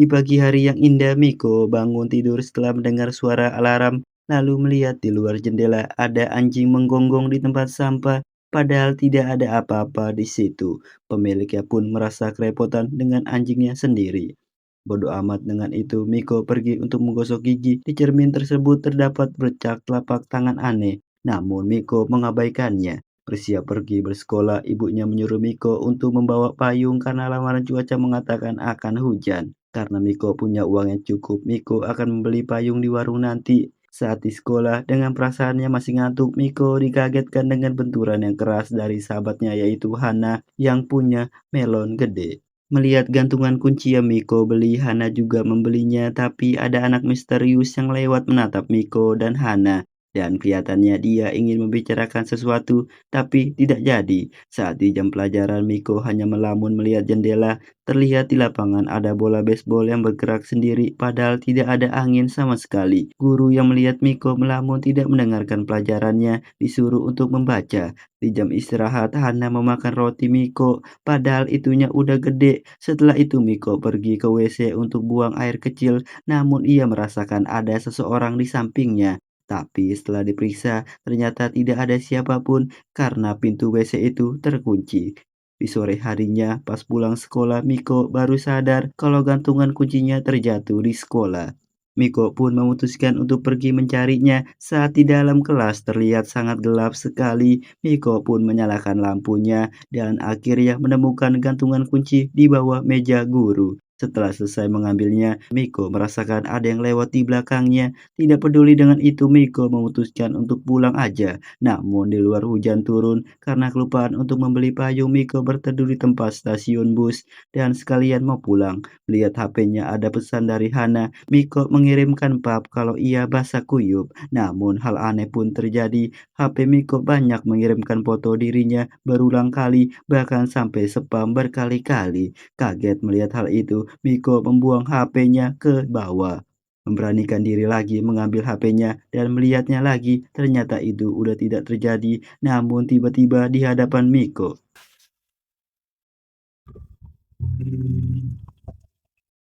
Di pagi hari yang indah, Miko bangun tidur setelah mendengar suara alarm, lalu melihat di luar jendela ada anjing menggonggong di tempat sampah, padahal tidak ada apa-apa di situ. Pemiliknya pun merasa kerepotan dengan anjingnya sendiri. Bodoh amat dengan itu, Miko pergi untuk menggosok gigi. Di cermin tersebut terdapat bercak telapak tangan aneh, namun Miko mengabaikannya. Bersiap pergi bersekolah, ibunya menyuruh Miko untuk membawa payung karena lamaran cuaca mengatakan akan hujan. Karena Miko punya uang yang cukup, Miko akan membeli payung di warung nanti. Saat di sekolah, dengan perasaannya masih ngantuk, Miko dikagetkan dengan benturan yang keras dari sahabatnya yaitu Hana yang punya melon gede. Melihat gantungan kunci yang Miko beli, Hana juga membelinya, tapi ada anak misterius yang lewat menatap Miko dan Hana. Dan kelihatannya dia ingin membicarakan sesuatu, tapi tidak jadi. Saat di jam pelajaran, Miko hanya melamun melihat jendela. Terlihat di lapangan ada bola baseball yang bergerak sendiri, padahal tidak ada angin sama sekali. Guru yang melihat Miko melamun tidak mendengarkan pelajarannya, disuruh untuk membaca. Di jam istirahat, Hana memakan roti Miko. Padahal itunya udah gede. Setelah itu Miko pergi ke WC untuk buang air kecil, namun ia merasakan ada seseorang di sampingnya. Tapi setelah diperiksa, ternyata tidak ada siapapun karena pintu WC itu terkunci. Di sore harinya, pas pulang sekolah, Miko baru sadar kalau gantungan kuncinya terjatuh di sekolah. Miko pun memutuskan untuk pergi mencarinya. Saat di dalam kelas terlihat sangat gelap sekali, Miko pun menyalakan lampunya dan akhirnya menemukan gantungan kunci di bawah meja guru. Setelah selesai mengambilnya, Miko merasakan ada yang lewat di belakangnya. Tidak peduli dengan itu, Miko memutuskan untuk pulang aja. Namun di luar hujan turun karena kelupaan untuk membeli payung, Miko berteduh di tempat stasiun bus dan sekalian mau pulang. Melihat HP-nya ada pesan dari Hana, Miko mengirimkan pap kalau ia basah kuyup. Namun hal aneh pun terjadi. HP Miko banyak mengirimkan foto dirinya berulang kali, bahkan sampai spam berkali-kali. Kaget melihat hal itu, Miko membuang HP-nya ke bawah. Memberanikan diri lagi mengambil HP-nya dan melihatnya lagi, ternyata itu udah tidak terjadi. Namun tiba-tiba di hadapan Miko.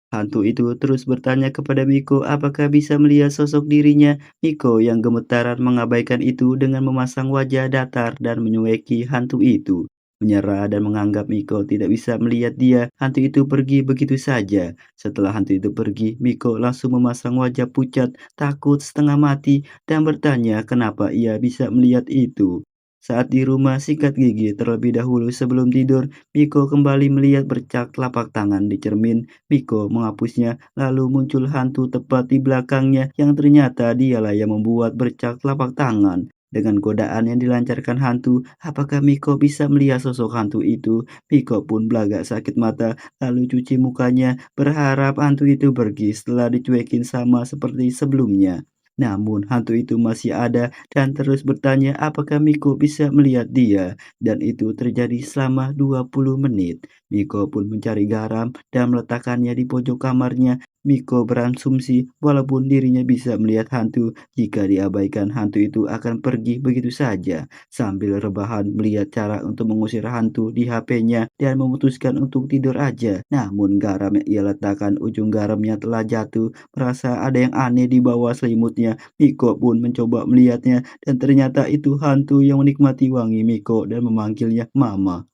Hantu itu terus bertanya kepada Miko apakah bisa melihat sosok dirinya. Miko yang gemetaran mengabaikan itu dengan memasang wajah datar dan menyueki hantu itu. Menyerah dan menganggap Miko tidak bisa melihat dia, hantu itu pergi begitu saja. Setelah hantu itu pergi, Miko langsung memasang wajah pucat, takut setengah mati, dan bertanya kenapa ia bisa melihat itu. Saat di rumah sikat gigi terlebih dahulu sebelum tidur, Miko kembali melihat bercak telapak tangan di cermin. Miko menghapusnya, lalu muncul hantu tepat di belakangnya yang ternyata dialah yang membuat bercak telapak tangan. Dengan godaan yang dilancarkan hantu, apakah Miko bisa melihat sosok hantu itu? Miko pun belagak sakit mata, lalu cuci mukanya, berharap hantu itu pergi setelah dicuekin sama seperti sebelumnya. Namun hantu itu masih ada dan terus bertanya apakah Miko bisa melihat dia. Dan itu terjadi selama 20 menit. Miko pun mencari garam dan meletakkannya di pojok kamarnya. Miko berasumsi walaupun dirinya bisa melihat hantu, jika diabaikan hantu itu akan pergi begitu saja. Sambil rebahan melihat cara untuk mengusir hantu di HP-nya dan memutuskan untuk tidur aja. Namun garam yang ia letakkan ujung garamnya telah jatuh. Merasa ada yang aneh di bawah selimutnya, Miko pun mencoba melihatnya dan ternyata itu hantu yang menikmati wangi Miko dan memanggilnya Mama.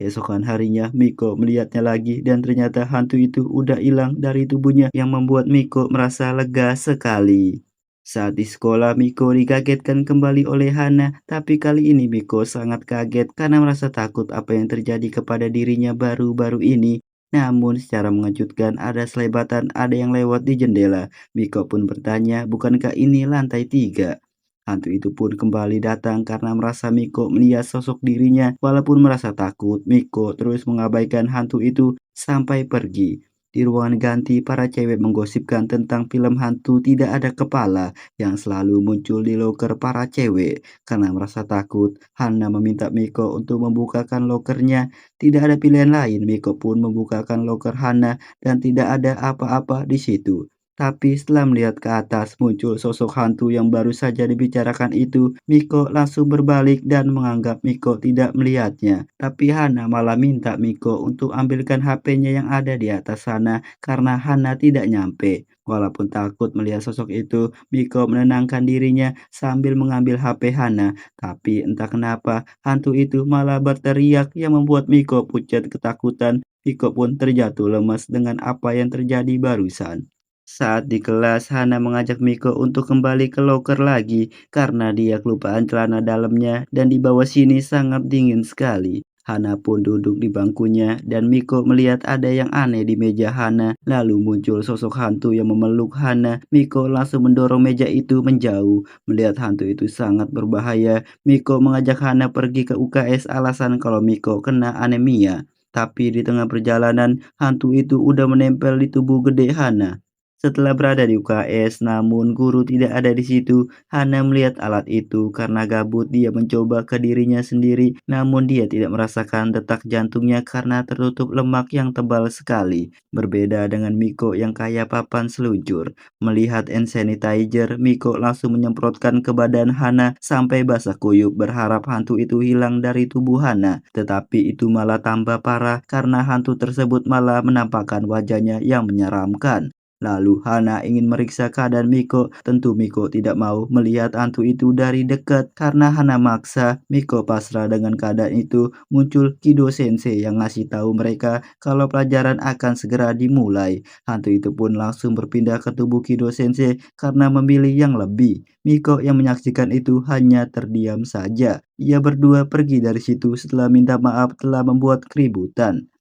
Keesokan harinya, Miko melihatnya lagi dan ternyata hantu itu udah hilang dari tubuhnya yang membuat Miko merasa lega sekali. Saat di sekolah, Miko dikagetkan kembali oleh Hana, tapi kali ini Miko sangat kaget karena merasa takut apa yang terjadi kepada dirinya baru-baru ini. Namun secara mengejutkan ada selebatan ada yang lewat di jendela. Miko pun bertanya, bukankah ini lantai 3? Hantu itu pun kembali datang karena merasa Miko melihat sosok dirinya. Walaupun merasa takut, Miko terus mengabaikan hantu itu sampai pergi. Di ruangan ganti, para cewek menggosipkan tentang film hantu tidak ada kepala yang selalu muncul di loker para cewek. Karena merasa takut, Hana meminta Miko untuk membukakan lokernya. Tidak ada pilihan lain, Miko pun membukakan loker Hana dan tidak ada apa-apa di situ. Tapi setelah melihat ke atas, muncul sosok hantu yang baru saja dibicarakan itu. Miko langsung berbalik dan menganggap Miko tidak melihatnya. Tapi Hana malah minta Miko untuk ambilkan HP-nya yang ada di atas sana karena Hana tidak nyampe. Walaupun takut melihat sosok itu, Miko menenangkan dirinya sambil mengambil HP Hana. Tapi entah kenapa, hantu itu malah berteriak yang membuat Miko pucat ketakutan. Miko pun terjatuh lemas dengan apa yang terjadi barusan. Saat di kelas, Hana mengajak Miko untuk kembali ke loker lagi karena dia kelupaan celana dalamnya dan di bawah sini sangat dingin sekali. Hana pun duduk di bangkunya dan Miko melihat ada yang aneh di meja Hana. Lalu muncul sosok hantu yang memeluk Hana. Miko langsung mendorong meja itu menjauh. Melihat hantu itu sangat berbahaya, Miko mengajak Hana pergi ke UKS alasan kalau Miko kena anemia. Tapi di tengah perjalanan, hantu itu udah menempel di tubuh gede Hana. Setelah berada di UKS, namun guru tidak ada di situ. Hana melihat alat itu karena gabut dia mencoba ke dirinya sendiri, namun dia tidak merasakan detak jantungnya karena tertutup lemak yang tebal sekali. Berbeda dengan Miko yang kaya papan seluncur. Melihat hand sanitizer, Miko langsung menyemprotkan ke badan Hana sampai basah kuyup berharap hantu itu hilang dari tubuh Hana. Tetapi itu malah tambah parah karena hantu tersebut malah menampakkan wajahnya yang menyeramkan. Lalu Hana ingin meriksa keadaan Miko. Tentu Miko tidak mau melihat hantu itu dari dekat karena Hana maksa. Miko pasrah dengan keadaan itu. Muncul Kido Sensei yang ngasih tahu mereka kalau pelajaran akan segera dimulai. Hantu itu pun langsung berpindah ke tubuh Kido Sensei karena memilih yang lebih. Miko yang menyaksikan itu hanya terdiam saja. Ia berdua pergi dari situ setelah minta maaf telah membuat keributan.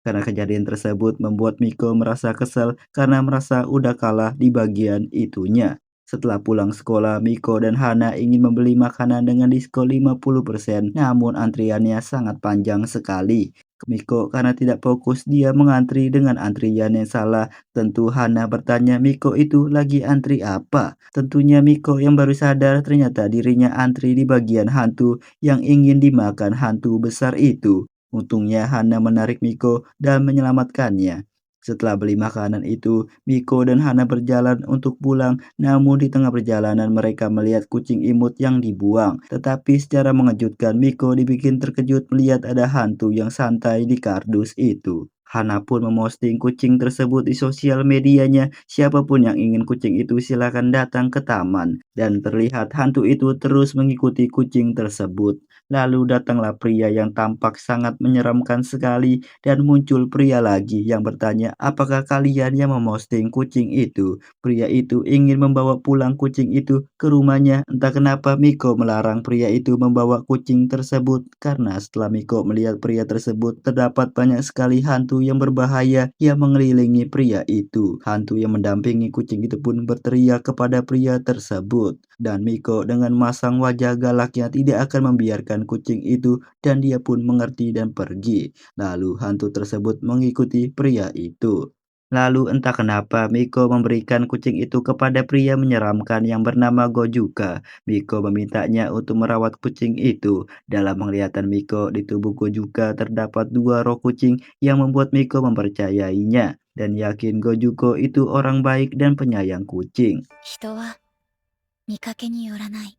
Karena kejadian tersebut membuat Miko merasa kesal karena merasa udah kalah di bagian itunya. Setelah pulang sekolah, Miko dan Hana ingin membeli makanan dengan diskon 50%, namun antriannya sangat panjang sekali. Miko karena tidak fokus dia mengantri dengan antrian yang salah. Tentu Hana bertanya Miko itu lagi antri apa. Tentunya Miko yang baru sadar ternyata dirinya antri di bagian hantu yang ingin dimakan hantu besar itu. Untungnya Hana menarik Miko dan menyelamatkannya. Setelah beli makanan itu, Miko dan Hana berjalan untuk pulang, namun di tengah perjalanan mereka melihat kucing imut yang dibuang. Tetapi secara mengejutkan, Miko dibikin terkejut melihat ada hantu yang santai di kardus itu. Hana pun memosting kucing tersebut di sosial medianya. Siapapun yang ingin kucing itu silakan datang ke taman. Dan terlihat hantu itu terus mengikuti kucing tersebut. Lalu datanglah pria yang tampak sangat menyeramkan sekali dan muncul pria lagi yang bertanya, apakah kalian yang memosting kucing itu? Pria itu ingin membawa pulang kucing itu ke rumahnya. Entah kenapa Miko melarang pria itu membawa kucing tersebut karena setelah Miko melihat pria tersebut terdapat banyak sekali hantu yang berbahaya yang mengelilingi pria itu. Hantu yang mendampingi kucing itu pun berteriak kepada pria tersebut. Dan Miko dengan masang wajah galaknya tidak akan membiarkan kucing itu dan dia pun mengerti dan pergi. Lalu hantu tersebut mengikuti pria itu. Lalu entah kenapa Miko memberikan kucing itu kepada pria menyeramkan yang bernama Gojuka. Miko memintanya untuk merawat kucing itu. Dalam penglihatan Miko di tubuh Gojuka terdapat dua roh kucing yang membuat Miko mempercayainya dan yakin Gojuko itu orang baik dan penyayang kucing. 人は見かけによらない。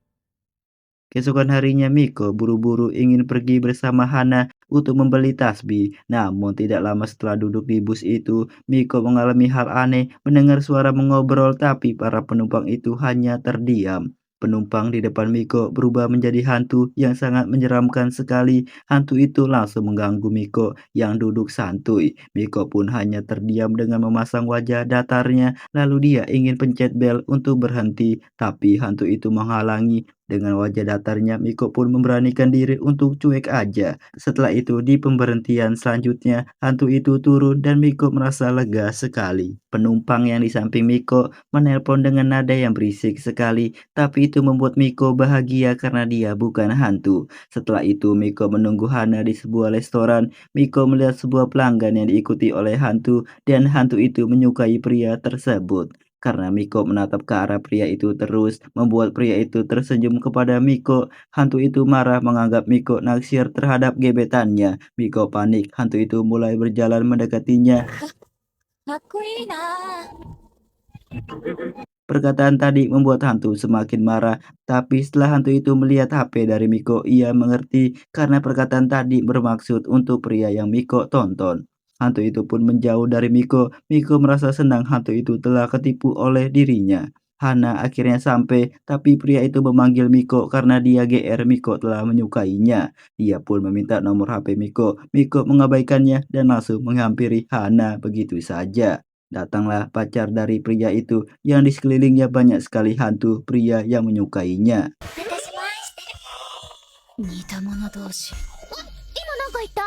Keesokan harinya Miko buru-buru ingin pergi bersama Hana untuk membeli tasbih. Namun tidak lama setelah duduk di bus itu, Miko mengalami hal aneh mendengar suara mengobrol tapi para penumpang itu hanya terdiam. Penumpang di depan Miko berubah menjadi hantu yang sangat menyeramkan sekali. Hantu itu langsung mengganggu Miko yang duduk santuy. Miko pun hanya terdiam dengan memasang wajah datarnya. Lalu dia ingin pencet bel untuk berhenti, tapi hantu itu menghalangi. Dengan wajah datarnya, Miko pun memberanikan diri untuk cuek aja. Setelah itu, di pemberhentian selanjutnya, hantu itu turun dan Miko merasa lega sekali. Penumpang yang di samping Miko menelpon dengan nada yang berisik sekali, tapi itu membuat Miko bahagia karena dia bukan hantu. Setelah itu, Miko menunggu Hana di sebuah restoran. Miko melihat sebuah pelanggan yang diikuti oleh hantu, dan hantu itu menyukai pria tersebut. Karena Miko menatap ke arah pria itu terus, membuat pria itu tersenyum kepada Miko. Hantu itu marah menganggap Miko naksir terhadap gebetannya. Miko panik, hantu itu mulai berjalan mendekatinya. かっこいいなあ。Perkataan tadi membuat hantu semakin marah, tapi setelah hantu itu melihat HP dari Miko, ia mengerti karena perkataan tadi bermaksud untuk pria yang Miko tonton. Hantu itu pun menjauh dari Miko. Miko merasa senang hantu itu telah ketipu oleh dirinya. Hana akhirnya sampai, tapi pria itu memanggil Miko karena dia GR Miko telah menyukainya. Dia pun meminta nomor HP Miko. Miko mengabaikannya dan langsung menghampiri Hana begitu saja. Datanglah pacar dari pria itu yang di sekelilingnya banyak sekali hantu pria yang menyukainya. 似た者同士。今なんか言った？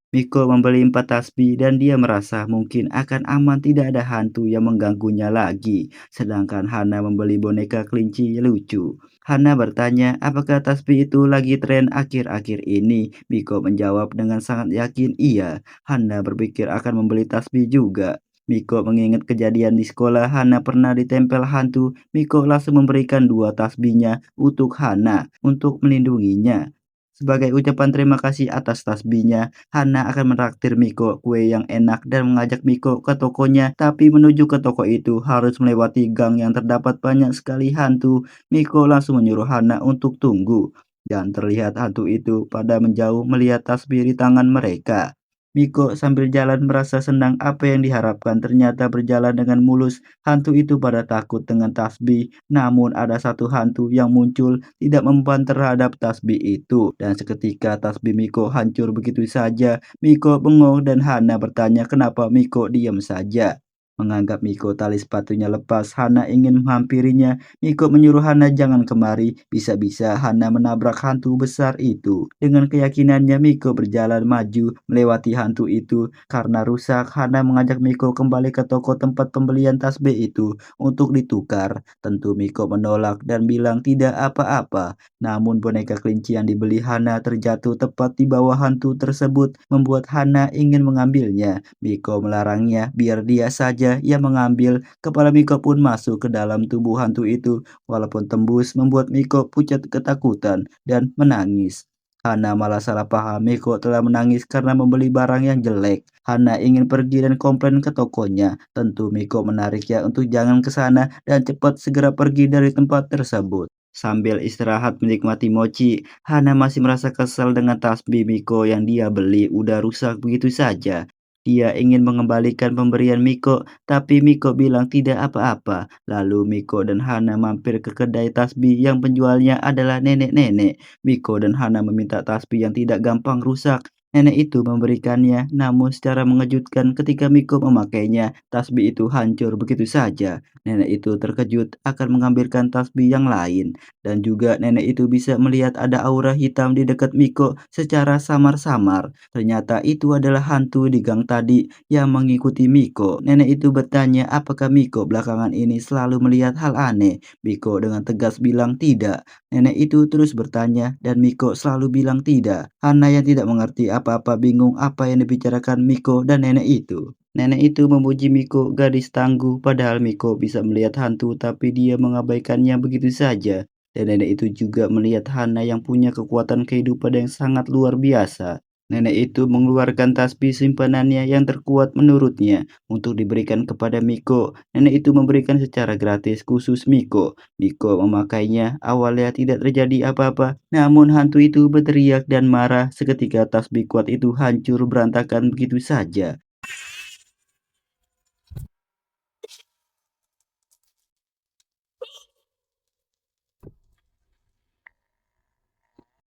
Miko membeli 4 tasbih dan dia merasa mungkin akan aman tidak ada hantu yang mengganggunya lagi. Sedangkan Hana membeli boneka kelinci lucu. Hana bertanya apakah tasbih itu lagi tren akhir-akhir ini. Miko menjawab dengan sangat yakin iya. Hana berpikir akan membeli tasbih juga. Miko mengingat kejadian di sekolah Hana pernah ditempel hantu. Miko langsung memberikan 2 tasbihnya untuk Hana untuk melindunginya. Sebagai ucapan terima kasih atas tasbihnya, Hana akan menraktir Miko kue yang enak dan mengajak Miko ke tokonya. Tapi menuju ke toko itu harus melewati gang yang terdapat banyak sekali hantu. Miko langsung menyuruh Hana untuk tunggu. Dan terlihat hantu itu pada menjauh melihat tasbih di tangan mereka. Miko sambil jalan merasa senang apa yang diharapkan ternyata berjalan dengan mulus. Hantu itu pada takut dengan tasbih. Namun ada satu hantu yang muncul tidak mempan terhadap tasbih itu. Dan seketika tasbih Miko hancur begitu saja. Miko bengong dan Hana bertanya kenapa Miko diam saja. Menganggap Miko tali sepatunya lepas, Hana ingin menghampirinya. Miko menyuruh Hana jangan kemari, bisa-bisa Hana menabrak hantu besar itu. Dengan keyakinannya Miko berjalan maju melewati hantu itu. Karena rusak, Hana mengajak Miko kembali ke toko tempat pembelian tasbih itu untuk ditukar. Tentu Miko menolak dan bilang tidak apa-apa. Namun boneka kelinci yang dibeli Hana terjatuh tepat di bawah hantu tersebut, membuat Hana ingin mengambilnya. Miko melarangnya biar dia saja yang mengambil. Kepala Miko pun masuk ke dalam tubuh hantu itu. Walaupun tembus membuat Miko pucat ketakutan dan menangis. Hana malah salah paham Miko telah menangis karena membeli barang yang jelek. Hana ingin pergi dan komplain ke tokonya. Tentu Miko menariknya untuk jangan ke sana dan cepat segera pergi dari tempat tersebut. Sambil istirahat menikmati mochi, Hana masih merasa kesal dengan tasbih Miko yang dia beli udah rusak begitu saja. Dia ingin mengembalikan pemberian Miko, tapi Miko bilang tidak apa-apa. Lalu Miko dan Hana mampir ke kedai tasbih yang penjualnya adalah nenek-nenek. Miko dan Hana meminta tasbih yang tidak gampang rusak. Nenek itu memberikannya, namun secara mengejutkan ketika Miko memakainya, tasbih itu hancur begitu saja. Nenek itu terkejut akan mengambilkan tasbih yang lain. Dan juga nenek itu bisa melihat ada aura hitam di dekat Miko secara samar-samar. Ternyata itu adalah hantu di gang tadi yang mengikuti Miko. Nenek itu bertanya apakah Miko belakangan ini selalu melihat hal aneh. Miko dengan tegas bilang tidak. Nenek itu terus bertanya dan Miko selalu bilang tidak. Hana yang tidak mengerti apa-apa bingung apa yang dibicarakan Miko dan nenek itu. Nenek itu memuji Miko gadis tangguh padahal Miko bisa melihat hantu tapi dia mengabaikannya begitu saja. Dan nenek itu juga melihat Hana yang punya kekuatan kehidupan yang sangat luar biasa. Nenek itu mengeluarkan tasbih simpanannya yang terkuat menurutnya untuk diberikan kepada Miko. Nenek itu memberikan secara gratis khusus Miko. Miko memakainya, awalnya tidak terjadi apa-apa. Namun hantu itu berteriak dan marah seketika tasbih kuat itu hancur berantakan begitu saja.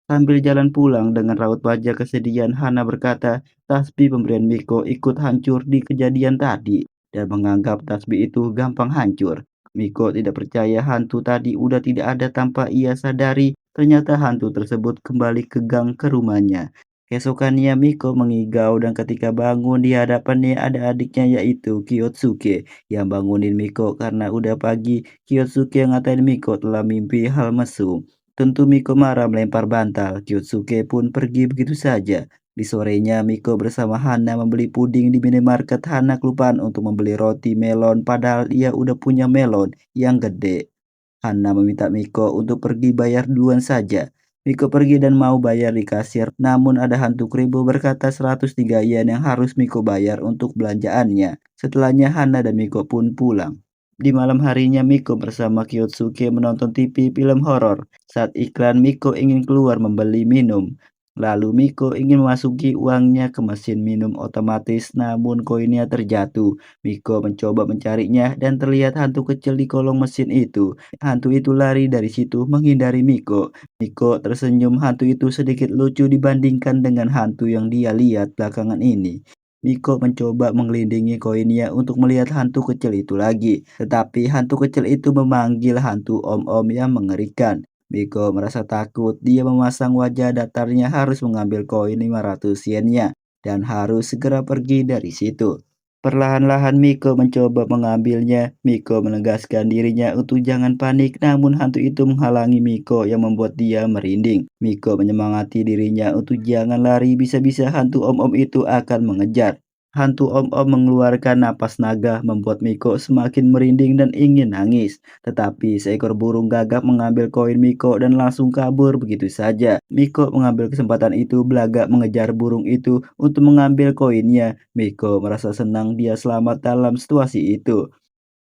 Sambil jalan pulang dengan raut wajah kesedihan, Hana berkata, tasbih pemberian Miko ikut hancur di kejadian tadi dan menganggap tasbih itu gampang hancur. Miko tidak percaya hantu tadi udah tidak ada tanpa ia sadari. Ternyata hantu tersebut kembali ke gang ke rumahnya. Keesokannya Miko mengigau dan ketika bangun di hadapannya ada adiknya yaitu Kiyotsuke yang bangunin Miko karena udah pagi. Kiyotsuke ngatain Miko telah mimpi hal mesum. Tentu Miko marah melempar bantal. Kyutsuke pun pergi begitu saja. Di sorenya, Miko bersama Hana membeli puding di minimarket. Hana kelupaan untuk membeli roti melon padahal ia udah punya melon yang gede. Hana meminta Miko untuk pergi bayar duluan saja. Miko pergi dan mau bayar di kasir, namun ada hantu keribu berkata 103 yen yang harus Miko bayar untuk belanjaannya. Setelahnya Hana dan Miko pun pulang. Di malam harinya Miko bersama Kyotsuke menonton TV film horor. Saat iklan Miko ingin keluar membeli minum. Lalu Miko ingin memasuki uangnya ke mesin minum otomatis namun koinnya terjatuh. Miko mencoba mencarinya dan terlihat hantu kecil di kolong mesin itu. Hantu itu lari dari situ menghindari Miko. Miko tersenyum, hantu itu sedikit lucu dibandingkan dengan hantu yang dia lihat belakangan ini. Miko mencoba menggelindingi koinnya untuk melihat hantu kecil itu lagi, tetapi hantu kecil itu memanggil hantu om-om yang mengerikan. Miko merasa takut, dia memasang wajah datarnya harus mengambil koin 500 yennya dan harus segera pergi dari situ. Perlahan-lahan Miko mencoba mengambilnya. Miko menegaskan dirinya untuk jangan panik, namun hantu itu menghalangi Miko yang membuat dia merinding. Miko menyemangati dirinya untuk jangan lari, bisa-bisa hantu om-om itu akan mengejar. Hantu om-om mengeluarkan napas naga membuat Miko semakin merinding dan ingin nangis. Tetapi seekor burung gagak mengambil koin Miko dan langsung kabur begitu saja. Miko mengambil kesempatan itu belagak mengejar burung itu untuk mengambil koinnya. Miko merasa senang dia selamat dalam situasi itu.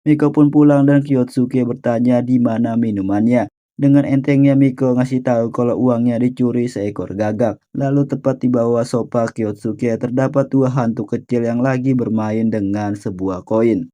Miko pun pulang dan Kyotsuke bertanya di mana minumannya. Dengan entengnya Miko ngasih tahu kalau uangnya dicuri seekor gagak. Lalu tepat di bawah sofa Kyotsuke terdapat dua hantu kecil yang lagi bermain dengan sebuah koin.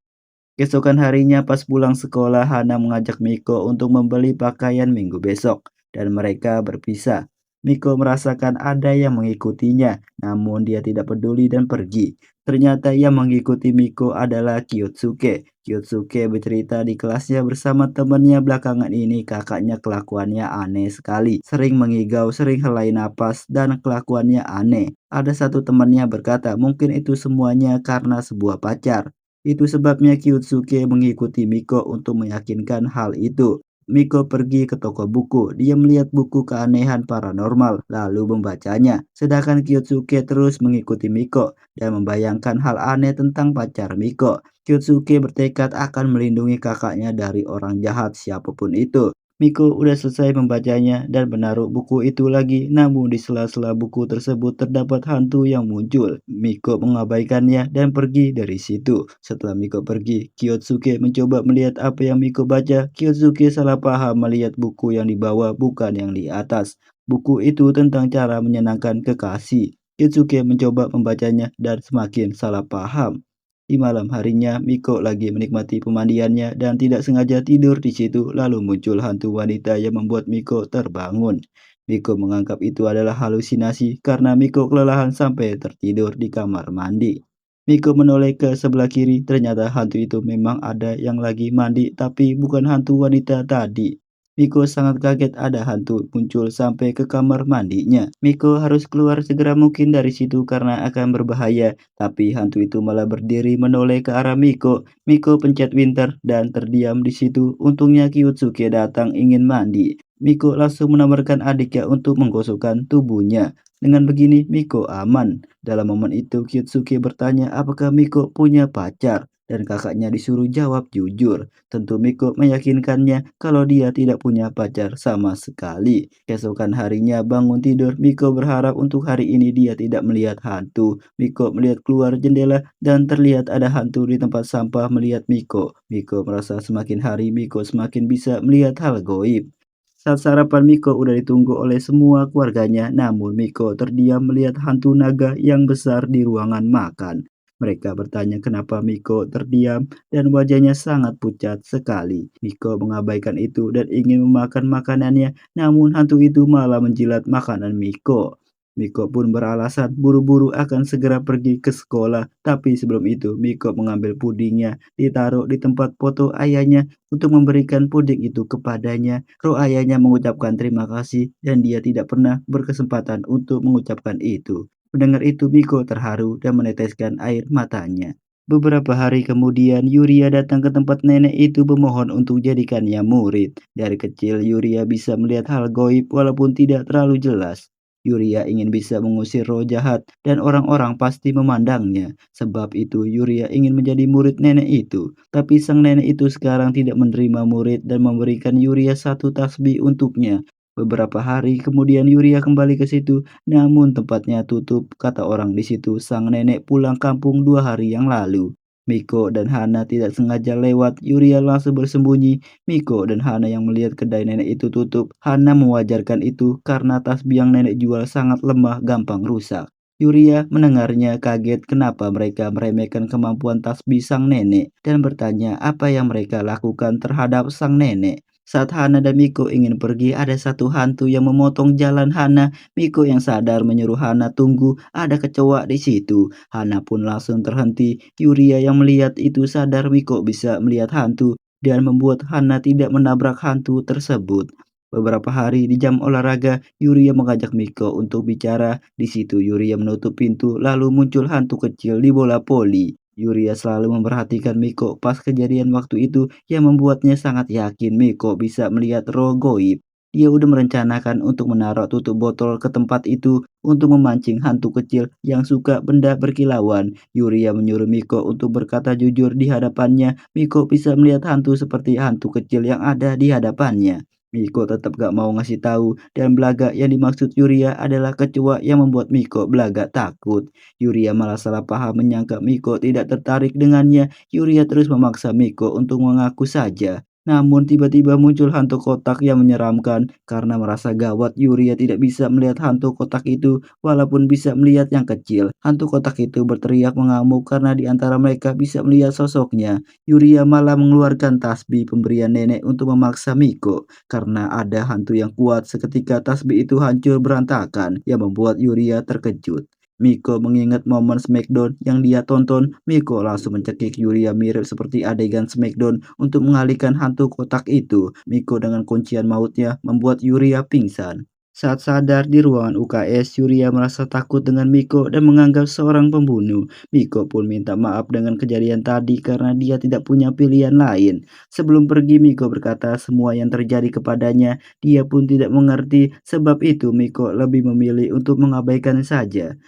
Keesokan harinya pas pulang sekolah, Hana mengajak Miko untuk membeli pakaian minggu besok, dan mereka berpisah. Miko merasakan ada yang mengikutinya, namun dia tidak peduli dan pergi. Ternyata yang mengikuti Miko adalah Kyotsuke. Kyotsuke bercerita di kelasnya bersama temannya belakangan ini kakaknya kelakuannya aneh sekali. Sering mengigau, sering helai napas, dan kelakuannya aneh. Ada satu temannya berkata mungkin itu semuanya karena sebuah pacar. Itu sebabnya Kyutsuke mengikuti Miko untuk meyakinkan hal itu. Miko pergi ke toko buku. Dia melihat buku keanehan paranormal, lalu membacanya. Sedangkan Kyutsuke terus mengikuti Miko dan membayangkan hal aneh tentang pacar Miko. Kyutsuke bertekad akan melindungi kakaknya dari orang jahat siapapun itu. Miko udah selesai membacanya dan menaruh buku itu lagi, namun di sela-sela buku tersebut terdapat hantu yang muncul. Miko mengabaikannya dan pergi dari situ. Setelah Miko pergi, Kyotsuke mencoba melihat apa yang Miko baca. Kyotsuke salah paham melihat buku yang dibawa bukan yang di atas. Buku itu tentang cara menyenangkan kekasih. Kyotsuke mencoba membacanya dan semakin salah paham. Di malam harinya, Miko lagi menikmati pemandiannya dan tidak sengaja tidur di situ, lalu muncul hantu wanita yang membuat Miko terbangun. Miko menganggap itu adalah halusinasi karena Miko kelelahan sampai tertidur di kamar mandi. Miko menoleh ke sebelah kiri, ternyata hantu itu memang ada yang lagi mandi, tapi bukan hantu wanita tadi. Miko sangat kaget ada hantu muncul sampai ke kamar mandinya. Miko harus keluar segera mungkin dari situ karena akan berbahaya. Tapi hantu itu malah berdiri menoleh ke arah Miko. Miko pencet Winter dan terdiam di situ. Untungnya Kyutsuke datang ingin mandi. Miko langsung menawarkan adiknya untuk menggosokkan tubuhnya. Dengan begini Miko aman. Dalam momen itu Kyutsuke bertanya apakah Miko punya pacar. Dan kakaknya disuruh jawab jujur. Tentu Miko meyakinkannya kalau dia tidak punya pacar sama sekali. Keesokan harinya bangun tidur, Miko berharap untuk hari ini dia tidak melihat hantu. Miko melihat keluar jendela dan terlihat ada hantu di tempat sampah melihat Miko. Miko merasa semakin hari Miko semakin bisa melihat hal goib. Saat sarapan Miko udah ditunggu oleh semua keluarganya, namun Miko terdiam melihat hantu naga yang besar di ruangan makan. Mereka bertanya kenapa Miko terdiam dan wajahnya sangat pucat sekali. Miko mengabaikan itu dan ingin memakan makanannya, namun hantu itu malah menjilat makanan Miko. Miko pun beralasan buru-buru akan segera pergi ke sekolah, tapi sebelum itu Miko mengambil pudingnya, ditaruh di tempat foto ayahnya untuk memberikan puding itu kepadanya. Roh ayahnya mengucapkan terima kasih dan dia tidak pernah berkesempatan untuk mengucapkan itu. Mendengar itu Miko terharu dan meneteskan air matanya. Beberapa hari kemudian Yuria datang ke tempat nenek itu memohon untuk jadikannya murid. Dari kecil Yuria bisa melihat hal goib walaupun tidak terlalu jelas. Yuria ingin bisa mengusir roh jahat dan orang-orang pasti memandangnya. Sebab itu Yuria ingin menjadi murid nenek itu. Tapi sang nenek itu sekarang tidak menerima murid dan memberikan Yuria satu tasbih untuknya. Beberapa hari kemudian Yuria kembali ke situ, namun tempatnya tutup. Kata orang di situ sang nenek pulang kampung 2 hari yang lalu. Miko dan Hana tidak sengaja lewat, Yuria langsung bersembunyi. Miko dan Hana yang melihat kedai nenek itu tutup. Hana mewajarkan itu karena tasbih yang nenek jual sangat lemah, gampang rusak. Yuria mendengarnya kaget kenapa mereka meremehkan kemampuan tasbih sang nenek dan bertanya apa yang mereka lakukan terhadap sang nenek. Saat Hana dan Miko ingin pergi, ada satu hantu yang memotong jalan Hana. Miko yang sadar menyuruh Hana tunggu, ada kecoa di situ. Hana pun langsung terhenti. Yuria yang melihat itu sadar Miko bisa melihat hantu dan membuat Hana tidak menabrak hantu tersebut. Beberapa hari di jam olahraga, Yuria mengajak Miko untuk bicara. Di situ Yuria menutup pintu, lalu muncul hantu kecil di bola voli. Yuria selalu memperhatikan Miko pas kejadian waktu itu yang membuatnya sangat yakin Miko bisa melihat roh goib. Dia udah merencanakan untuk menaruh tutup botol ke tempat itu untuk memancing hantu kecil yang suka benda berkilauan. Yuria menyuruh Miko untuk berkata jujur di hadapannya. Miko bisa melihat hantu seperti hantu kecil yang ada di hadapannya. Miko tetap gak mau ngasih tahu dan belaga yang dimaksud Yuria adalah kecoa yang membuat Miko belaga takut. Yuria malah salah paham menyangka Miko tidak tertarik dengannya. Yuria terus memaksa Miko untuk mengaku saja. Namun tiba-tiba muncul hantu kotak yang menyeramkan. Karena merasa gawat, Yuria tidak bisa melihat hantu kotak itu walaupun bisa melihat yang kecil. Hantu kotak itu berteriak mengamuk karena di antara mereka bisa melihat sosoknya. Yuria malah mengeluarkan tasbih pemberian nenek untuk memaksa Miko. Karena ada hantu yang kuat, seketika tasbih itu hancur berantakan yang membuat Yuria terkejut. Miko mengingat momen Smackdown yang dia tonton. Miko langsung mencekik Yuria mirip seperti adegan Smackdown untuk mengalihkan hantu kotak itu. Miko dengan kuncian mautnya membuat Yuria pingsan. Saat sadar di ruangan UKS, Yuria merasa takut dengan Miko dan menganggap seorang pembunuh. Miko pun minta maaf dengan kejadian tadi karena dia tidak punya pilihan lain. Sebelum pergi, Miko berkata semua yang terjadi kepadanya, dia pun tidak mengerti. Sebab itu, Miko lebih memilih untuk mengabaikan saja.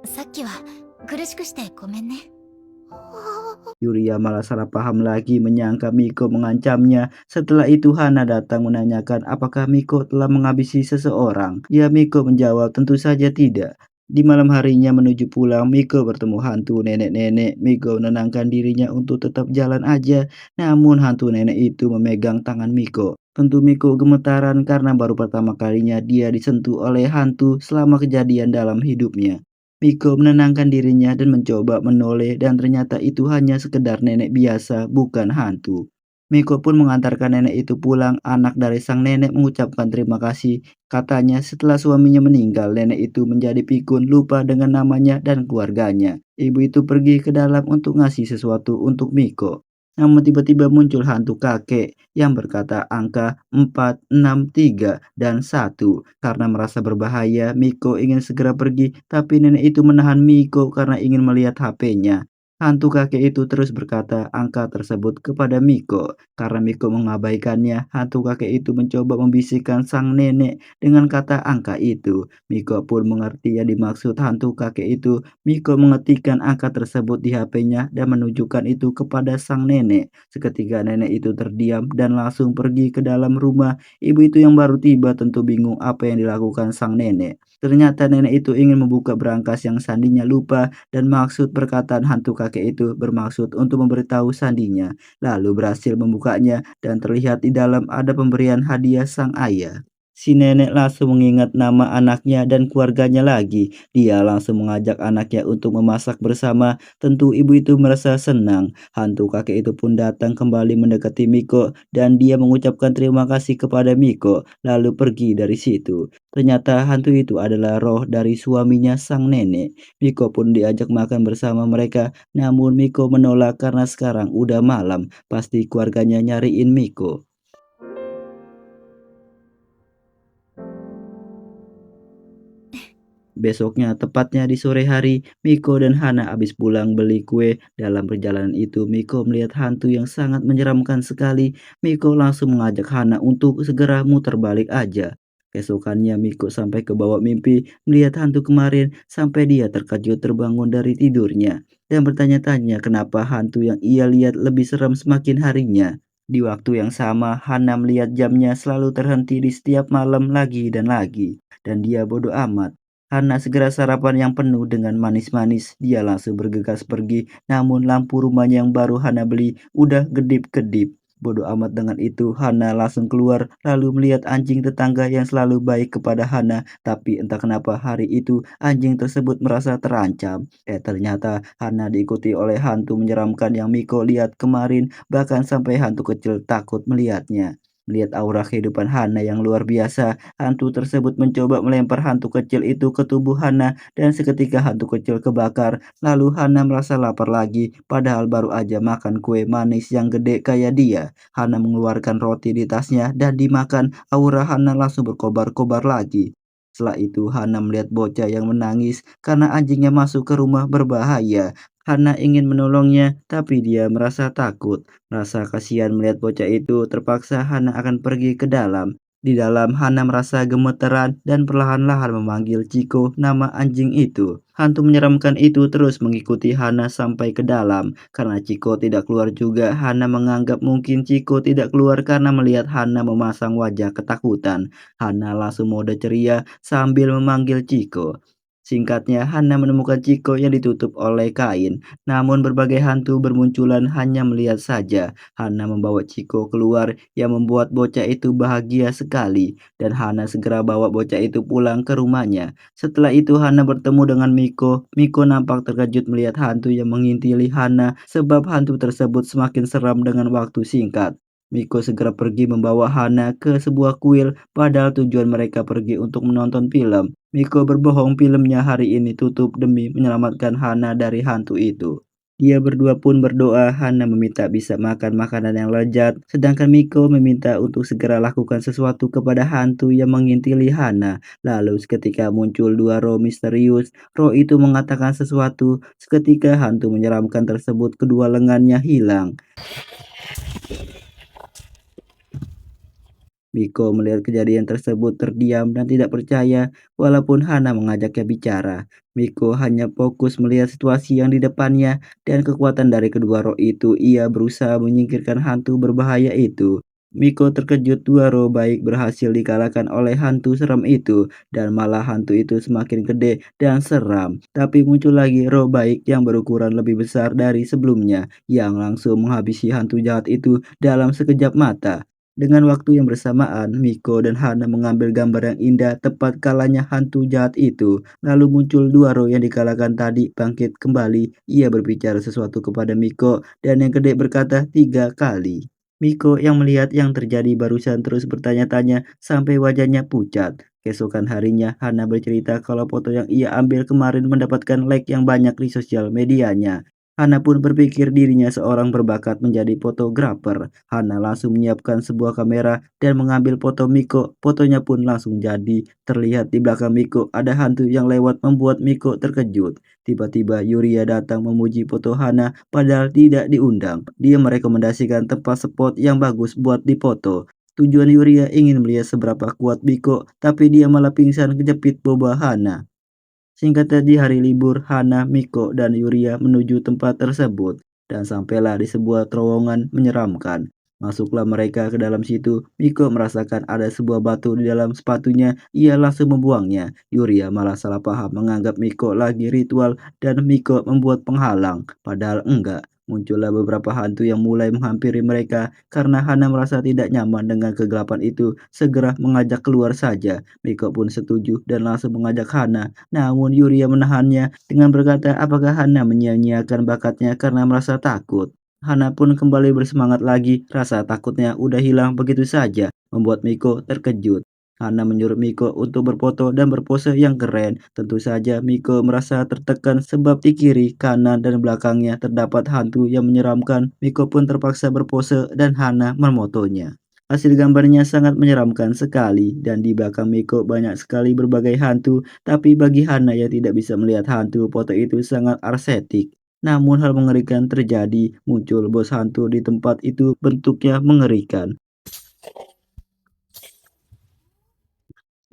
さっきは苦しくしてごめんね。 Yuria malah salah paham lagi menyangka Miko mengancamnya. Setelah itu Hana datang menanyakan apakah Miko telah menghabisi seseorang. Ya, Miko menjawab tentu saja tidak. Di malam harinya menuju pulang, Miko bertemu hantu nenek-nenek. Miko menenangkan dirinya untuk tetap jalan aja. Namun hantu nenek itu memegang tangan Miko. Tentu Miko gemetaran karena baru pertama kalinya dia disentuh oleh hantu selama kejadian dalam hidupnya. Miko menenangkan dirinya dan mencoba menoleh dan ternyata itu hanya sekedar nenek biasa, bukan hantu. Miko pun mengantarkan nenek itu pulang. Anak dari sang nenek mengucapkan terima kasih. Katanya setelah suaminya meninggal, nenek itu menjadi pikun, lupa dengan namanya dan keluarganya. Ibu itu pergi ke dalam untuk ngasih sesuatu untuk Miko. Namun tiba-tiba muncul hantu kakek yang berkata angka 4, 6, 3, dan 1. Karena merasa berbahaya, Miko ingin segera pergi, tapi nenek itu menahan Miko karena ingin melihat HP-nya. Hantu kakek itu terus berkata angka tersebut kepada Miko. Karena Miko mengabaikannya, hantu kakek itu mencoba membisikkan sang nenek dengan kata angka itu. Miko pun mengerti yang dimaksud hantu kakek itu. Miko mengetikkan angka tersebut di HP-nya dan menunjukkan itu kepada sang nenek. Seketika nenek itu terdiam dan langsung pergi ke dalam rumah. Ibu itu yang baru tiba tentu bingung apa yang dilakukan sang nenek. Ternyata nenek itu ingin membuka berangkas yang sandinya lupa dan maksud perkataan hantu kakek itu bermaksud untuk memberitahu sandinya. Lalu berhasil membukanya dan terlihat di dalam ada pemberian hadiah sang ayah. Si nenek langsung mengingat nama anaknya dan keluarganya lagi. Dia langsung mengajak anaknya untuk memasak bersama. Tentu ibu itu merasa senang. Hantu kakek itu pun datang kembali mendekati Miko dan dia mengucapkan terima kasih kepada Miko lalu pergi dari situ. Ternyata hantu itu adalah roh dari suaminya sang nenek. Miko pun diajak makan bersama mereka. Namun Miko menolak karena sekarang udah malam. Pasti keluarganya nyariin Miko. Besoknya, tepatnya di sore hari, Miko dan Hana habis pulang beli kue. Dalam perjalanan itu, Miko melihat hantu yang sangat menyeramkan sekali. Miko langsung mengajak Hana untuk segera muter balik aja. Keesokannya, Miko sampai ke bawah mimpi melihat hantu kemarin sampai dia terkejut terbangun dari tidurnya dan bertanya-tanya kenapa hantu yang ia lihat lebih serem semakin harinya. Di waktu yang sama, Hana melihat jamnya selalu terhenti di setiap malam lagi dan lagi, dan dia bodoh amat. Hana segera sarapan yang penuh dengan manis-manis. Dia langsung bergegas pergi, namun lampu rumahnya yang baru Hana beli udah kedip-kedip. Bodoh amat dengan itu, Hana langsung keluar lalu melihat anjing tetangga yang selalu baik kepada Hana. Tapi entah kenapa hari itu anjing tersebut merasa terancam. Ternyata Hana diikuti oleh hantu menyeramkan yang Miko lihat kemarin, bahkan sampai hantu kecil takut melihatnya. Melihat aura kehidupan Hana yang luar biasa, hantu tersebut mencoba melempar hantu kecil itu ke tubuh Hana dan seketika hantu kecil kebakar. Lalu Hana merasa lapar lagi, padahal baru aja makan kue manis yang gede kayak dia. Hana mengeluarkan roti di tasnya dan dimakan. Aura Hana langsung berkobar-kobar lagi. Setelah itu Hana melihat bocah yang menangis karena anjingnya masuk ke rumah berbahaya. Hana ingin menolongnya, tapi dia merasa takut. Rasa kasihan melihat bocah itu, terpaksa Hana akan pergi ke dalam. Di dalam, Hana merasa gemeteran dan perlahan-lahan memanggil Ciko, nama anjing itu. Hantu menyeramkan itu terus mengikuti Hana sampai ke dalam. Karena Ciko tidak keluar juga, Hana menganggap mungkin Ciko tidak keluar karena melihat Hana memasang wajah ketakutan. Hana langsung mode ceria sambil memanggil Ciko. Singkatnya, Hana menemukan Ciko yang ditutup oleh kain. Namun berbagai hantu bermunculan hanya melihat saja. Hana membawa Ciko keluar yang membuat bocah itu bahagia sekali. Dan Hana segera bawa bocah itu pulang ke rumahnya. Setelah itu Hana bertemu dengan Miko. Miko nampak terkejut melihat hantu yang mengintili Hana sebab hantu tersebut semakin seram dengan waktu singkat. Miko segera pergi membawa Hana ke sebuah kuil, padahal tujuan mereka pergi untuk menonton film. Miko berbohong filmnya hari ini tutup demi menyelamatkan Hana dari hantu itu. Dia berdua pun berdoa. Hana meminta bisa makan makanan yang lezat, sedangkan Miko meminta untuk segera lakukan sesuatu kepada hantu yang mengintili Hana. Lalu seketika muncul dua roh misterius. Roh itu mengatakan sesuatu. Seketika hantu menyeramkan tersebut kedua lengannya hilang. Miko melihat kejadian tersebut terdiam dan tidak percaya, walaupun Hana mengajaknya bicara. Miko hanya fokus melihat situasi yang di depannya dan kekuatan dari kedua roh itu. Ia berusaha menyingkirkan hantu berbahaya itu. Miko terkejut dua roh baik berhasil dikalahkan oleh hantu seram itu dan malah hantu itu semakin gede dan seram. Tapi muncul lagi roh baik yang berukuran lebih besar dari sebelumnya yang langsung menghabisi hantu jahat itu dalam sekejap mata. Dengan waktu yang bersamaan, Miko dan Hana mengambil gambar yang indah tepat kalahnya hantu jahat itu. Lalu muncul dua roh yang dikalahkan tadi bangkit kembali. Ia berbicara sesuatu kepada Miko dan yang gede berkata 3 kali. Miko yang melihat yang terjadi barusan terus bertanya-tanya sampai wajahnya pucat. Keesokan harinya, Hana bercerita kalau foto yang ia ambil kemarin mendapatkan like yang banyak di sosial medianya. Hana pun berpikir dirinya seorang berbakat menjadi fotografer. Hana langsung menyiapkan sebuah kamera dan mengambil foto Miko. Fotonya pun langsung jadi. Terlihat di belakang Miko ada hantu yang lewat membuat Miko terkejut. Tiba-tiba Yuria datang memuji foto Hana padahal tidak diundang. Dia merekomendasikan tempat spot yang bagus buat dipoto. Tujuan Yuria ingin melihat seberapa kuat Miko, tapi dia malah pingsan kejepit boba Hana. Singkatnya di hari libur, Hana, Miko, dan Yuria menuju tempat tersebut dan sampailah di sebuah terowongan menyeramkan. Masuklah mereka ke dalam situ. Miko merasakan ada sebuah batu di dalam sepatunya. Ia langsung membuangnya. Yuria malah salah paham menganggap Miko lagi ritual dan Miko membuat penghalang. Padahal enggak. Muncullah beberapa hantu yang mulai menghampiri mereka karena Hana merasa tidak nyaman dengan kegelapan itu. Segera mengajak keluar saja. Miko pun setuju dan langsung mengajak Hana. Namun Yuria menahannya dengan berkata apakah Hana menyia-nyiakan bakatnya karena merasa takut. Hana pun kembali bersemangat lagi, rasa takutnya udah hilang begitu saja, membuat Miko terkejut. Hana menyuruh Miko untuk berfoto dan berpose yang keren. Tentu saja Miko merasa tertekan sebab di kiri, kanan, dan belakangnya terdapat hantu yang menyeramkan. Miko pun terpaksa berpose dan Hana memotonya. Hasil gambarnya sangat menyeramkan sekali dan di belakang Miko banyak sekali berbagai hantu, tapi bagi Hana yang tidak bisa melihat hantu, foto itu sangat arsetik. Namun hal mengerikan terjadi, muncul bos hantu di tempat itu bentuknya mengerikan.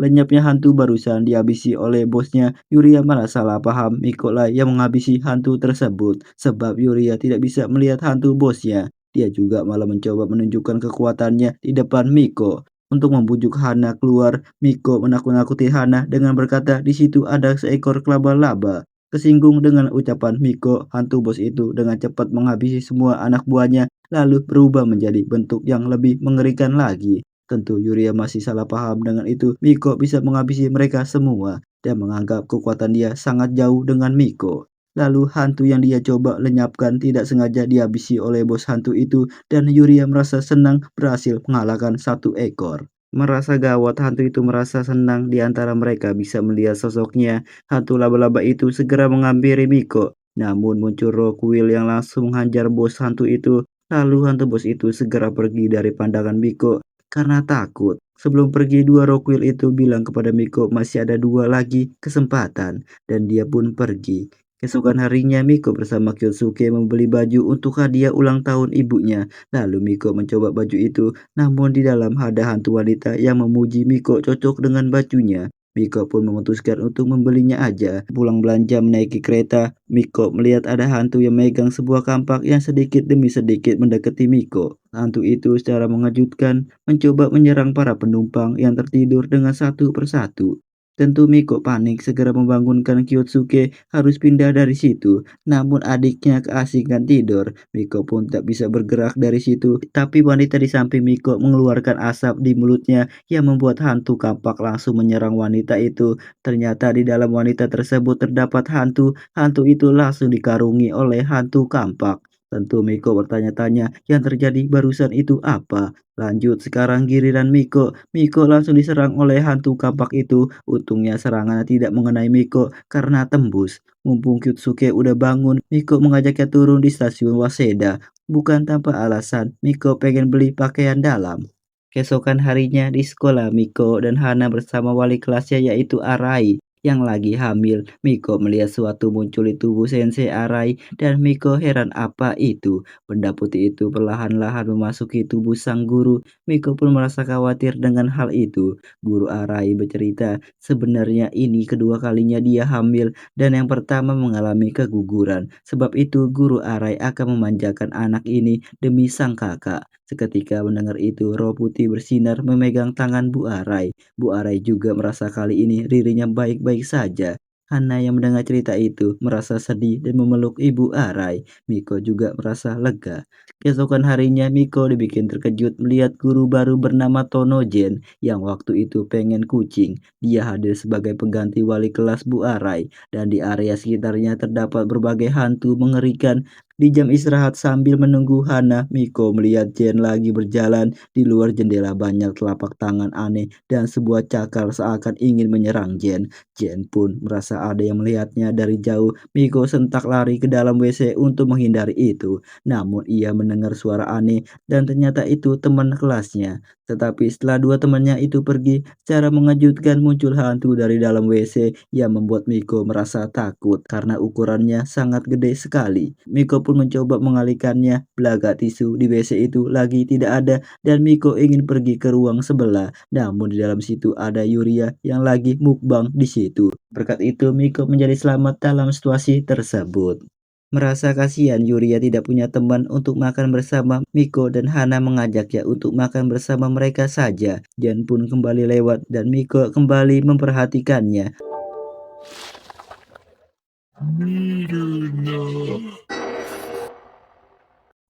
Lenyapnya hantu barusan dihabisi oleh bosnya, Yuria malah salah paham Miko lah yang menghabisi hantu tersebut. Sebab Yuria tidak bisa melihat hantu bosnya. Dia juga malah mencoba menunjukkan kekuatannya di depan Miko. untuk membujuk Hana keluar. Miko menakut-nakuti Hana dengan berkata di situ ada seekor laba-laba. Kesinggung dengan ucapan Miko, hantu bos itu dengan cepat menghabisi semua anak buahnya lalu berubah menjadi bentuk yang lebih mengerikan lagi. Tentu Yuria masih salah paham dengan itu. Miko bisa menghabisi mereka semua dan menganggap kekuatan dia sangat jauh dengan Miko. Lalu hantu yang dia coba lenyapkan tidak sengaja dihabisi oleh bos hantu itu dan Yuria merasa senang berhasil mengalahkan satu ekor. Merasa gawat, hantu itu merasa senang di antara mereka bisa melihat sosoknya. Hantu laba-laba itu segera menghampiri Miko. Namun muncul roh kuil yang langsung menghajar bos hantu itu. Lalu hantu bos itu segera pergi dari pandangan Miko karena takut. Sebelum pergi, dua roh kuil itu bilang kepada Miko masih ada dua lagi kesempatan dan dia pun pergi. Keesokan harinya, Miko bersama Kyosuke membeli baju untuk hadiah ulang tahun ibunya. Lalu Miko mencoba baju itu, namun di dalam ada hantu wanita yang memuji Miko cocok dengan bajunya. Miko pun memutuskan untuk membelinya aja. Pulang belanja menaiki kereta, Miko melihat ada hantu yang megang sebuah kampak yang sedikit demi sedikit mendekati Miko. Hantu itu secara mengejutkan mencoba menyerang para penumpang yang tertidur dengan satu persatu. Tentu Miko panik segera membangunkan Kyotsuke harus pindah dari situ. Namun adiknya keasikan tidur. Miko pun tak bisa bergerak dari situ. Tapi wanita di samping Miko mengeluarkan asap di mulutnya yang membuat hantu kampak langsung menyerang wanita itu. Ternyata di dalam wanita tersebut terdapat hantu. Hantu itu langsung dikarungi oleh hantu kampak. Tentu Miko bertanya-tanya yang terjadi barusan itu apa. Lanjut sekarang giliran Miko. Miko langsung diserang oleh hantu kampak itu. Untungnya serangannya tidak mengenai Miko karena tembus. Mumpung Kyutsuke udah bangun, Miko mengajaknya turun di stasiun Waseda. Bukan tanpa alasan, Miko pengen beli pakaian dalam. Keesokan harinya di sekolah, Miko dan Hana bersama wali kelasnya yaitu Arai yang lagi hamil. Miko melihat sesuatu muncul di tubuh Sensei Arai dan Miko heran apa itu. Benda putih itu perlahan-lahan memasuki tubuh sang guru. Miko pun merasa khawatir dengan hal itu. Guru Arai bercerita sebenarnya ini kedua kalinya dia hamil dan yang pertama mengalami keguguran. Sebab itu guru Arai akan memanjakan anak ini demi sang kakak. Seketika mendengar itu, roh putih bersinar memegang tangan Bu Arai. Bu Arai juga merasa kali ini dirinya baik-baik saja. Hana yang mendengar cerita itu merasa sedih dan memeluk ibu Arai. Miko juga merasa lega. Keesokan harinya Miko dibikin terkejut melihat guru baru bernama Tonojen yang waktu itu pengen kucing. Dia hadir sebagai pengganti wali kelas Bu Arai dan di area sekitarnya terdapat berbagai hantu mengerikan. Di jam istirahat sambil menunggu Hana, Miko melihat Jen lagi berjalan. Di luar jendela banyak telapak tangan aneh dan sebuah cakar seakan ingin menyerang Jen. Jen pun merasa ada yang melihatnya dari jauh. Miko sentak lari ke dalam WC untuk menghindari itu. Namun ia mendengar suara aneh dan ternyata itu teman kelasnya. Tetapi setelah dua temannya itu pergi, secara mengejutkan muncul hantu dari dalam WC yang membuat Miko merasa takut karena ukurannya sangat gede sekali. Miko pun mencoba mengalihkannya, belaga tisu di WC itu lagi tidak ada dan Miko ingin pergi ke ruang sebelah. Namun di dalam situ ada Yuria yang lagi mukbang di situ. Berkat itu Miko menjadi selamat dalam situasi tersebut. Merasa kasihan Yuria tidak punya teman untuk makan bersama, Miko dan Hana mengajaknya untuk makan bersama mereka saja. Jan pun kembali lewat dan Miko kembali memperhatikannya.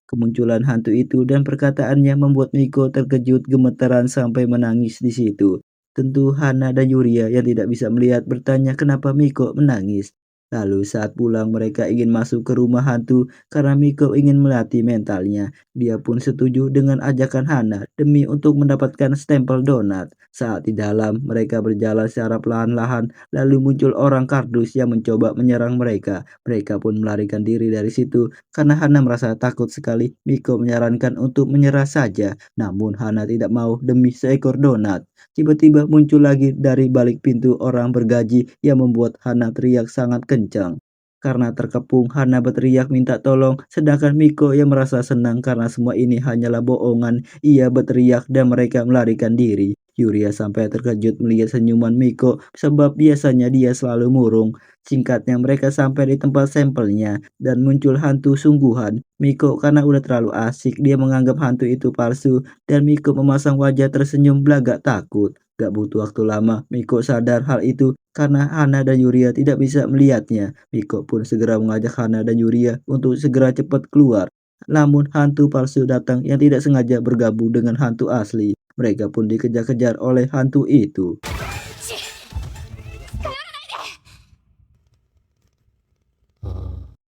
Kemunculan hantu itu dan perkataannya membuat Miko terkejut gemetaran sampai menangis di situ. Tentu Hana dan Yuria yang tidak bisa melihat bertanya kenapa Miko menangis. Lalu saat pulang mereka ingin masuk ke rumah hantu karena Miko ingin melatih mentalnya. Dia pun setuju dengan ajakan Hana demi untuk mendapatkan stempel donat. Saat di dalam mereka berjalan secara perlahan-lahan lalu muncul orang kardus yang mencoba menyerang mereka. Mereka pun melarikan diri dari situ. Karena Hana merasa takut sekali, Miko menyarankan untuk menyerah saja. Namun Hana tidak mau demi seekor donat. Tiba-tiba muncul lagi dari balik pintu orang bergaji yang membuat Hana teriak sangat kencang. Karena terkepung, Hana berteriak minta tolong, sedangkan Miko yang merasa senang karena semua ini hanyalah bohongan. Ia berteriak dan mereka melarikan diri. Yuria sampai terkejut melihat senyuman Miko, sebab biasanya dia selalu murung. Singkatnya mereka sampai di tempat sampelnya dan muncul hantu sungguhan. Miko karena udah terlalu asik, dia menganggap hantu itu palsu dan Miko memasang wajah tersenyum belagak takut. Gak butuh waktu lama, Miko sadar hal itu karena Hana dan Yuria tidak bisa melihatnya. Miko pun segera mengajak Hana dan Yuria untuk segera cepat keluar. Namun hantu palsu datang yang tidak sengaja bergabung dengan hantu asli. Mereka pun dikejar-kejar oleh hantu itu.